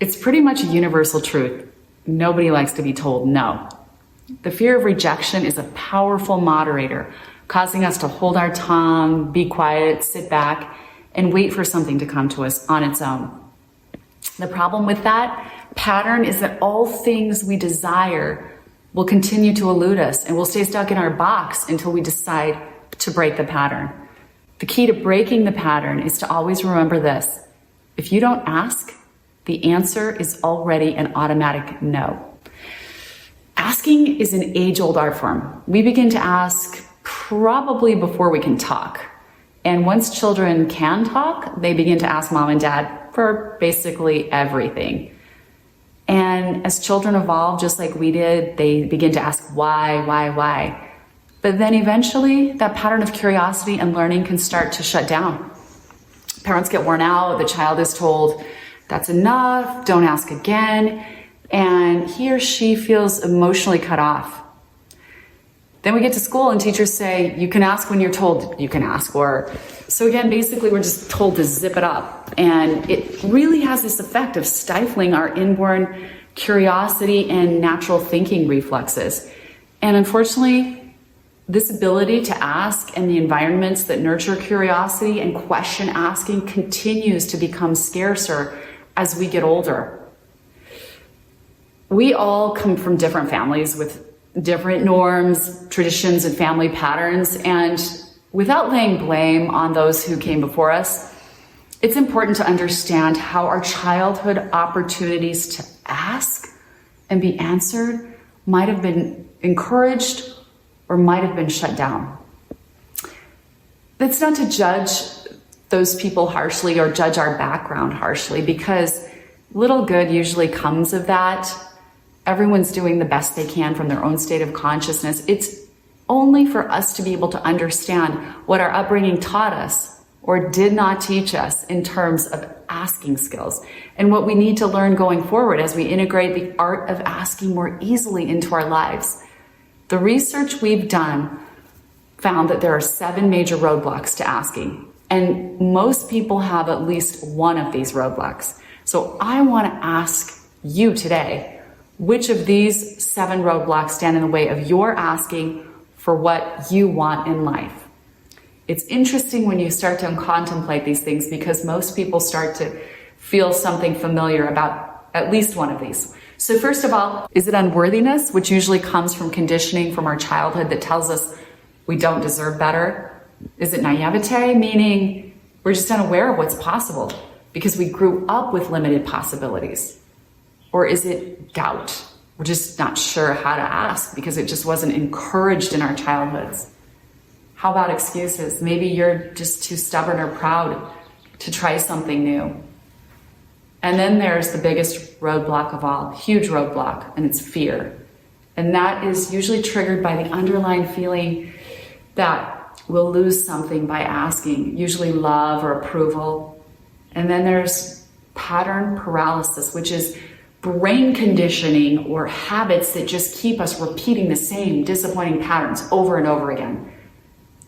It's pretty much a universal truth. Nobody likes to be told no. The fear of rejection is a powerful moderator, causing us to hold our tongue, be quiet, sit back, and wait for something to come to us on its own. The problem with that pattern is that all things we desire will continue to elude us, and we'll stay stuck in our box until we decide to break the pattern. The key to breaking the pattern is to always remember this: if you don't ask, the answer is already an automatic no. Asking is an age-old art form. We begin to ask probably before we can talk. And once children can talk, they begin to ask mom and dad for basically everything. And as children evolve, just like we did, they begin to ask why. But then eventually that pattern of curiosity and learning can start to shut down. Parents get worn out, the child is told, that's enough, don't ask again, and he or she feels emotionally cut off. Then we get to school and teachers say, you can ask when you're told you can ask. So again, basically we're just told to zip it up. And it really has this effect of stifling our inborn curiosity and natural thinking reflexes. And unfortunately, this ability to ask and the environments that nurture curiosity and question asking continues to become scarcer as we get older. We all come from different families with different norms, traditions, and family patterns. And without laying blame on those who came before us, it's important to understand how our childhood opportunities to ask and be answered might have been encouraged or might have been shut down. That's not to judge those people harshly or judge our background harshly, because little good usually comes of that. Everyone's doing the best they can from their own state of consciousness. It's only for us to be able to understand what our upbringing taught us or did not teach us in terms of asking skills, and what we need to learn going forward as we integrate the art of asking more easily into our lives. The research we've done found that there are 7 major roadblocks to asking, and most people have at least one of these roadblocks. So I want to ask you today, which of these 7 roadblocks stand in the way of your asking for what you want in life? It's interesting when you start to contemplate these things, because most people start to feel something familiar about at least one of these. So first of all, is it unworthiness, which usually comes from conditioning from our childhood that tells us we don't deserve better? Is it naivete, meaning we're just unaware of what's possible because we grew up with limited possibilities? Or is it doubt? We're just not sure how to ask because it just wasn't encouraged in our childhoods. How about excuses? Maybe you're just too stubborn or proud to try something new. And then there's the biggest roadblock of all, huge roadblock, and it's fear. And that is usually triggered by the underlying feeling that we'll lose something by asking, usually love or approval. And then there's pattern paralysis, which is brain conditioning or habits that just keep us repeating the same disappointing patterns over and over again.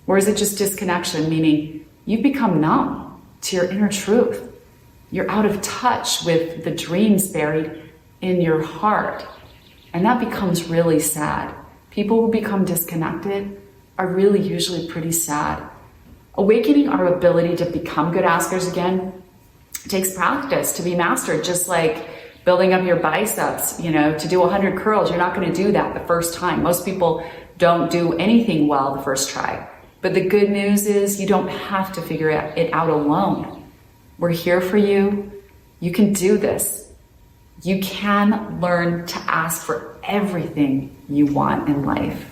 Or is it just disconnection, meaning you've become numb to your inner truth? You're out of touch with the dreams buried in your heart. And that becomes really sad. People who become disconnected are really usually pretty sad. Awakening our ability to become good askers again takes practice to be mastered, just like building up your biceps, to do 100 curls. You're not going to do that the first time. Most people don't do anything well the first try. But the good news is you don't have to figure it out alone. We're here for you. You can do this. You can learn to ask for everything you want in life.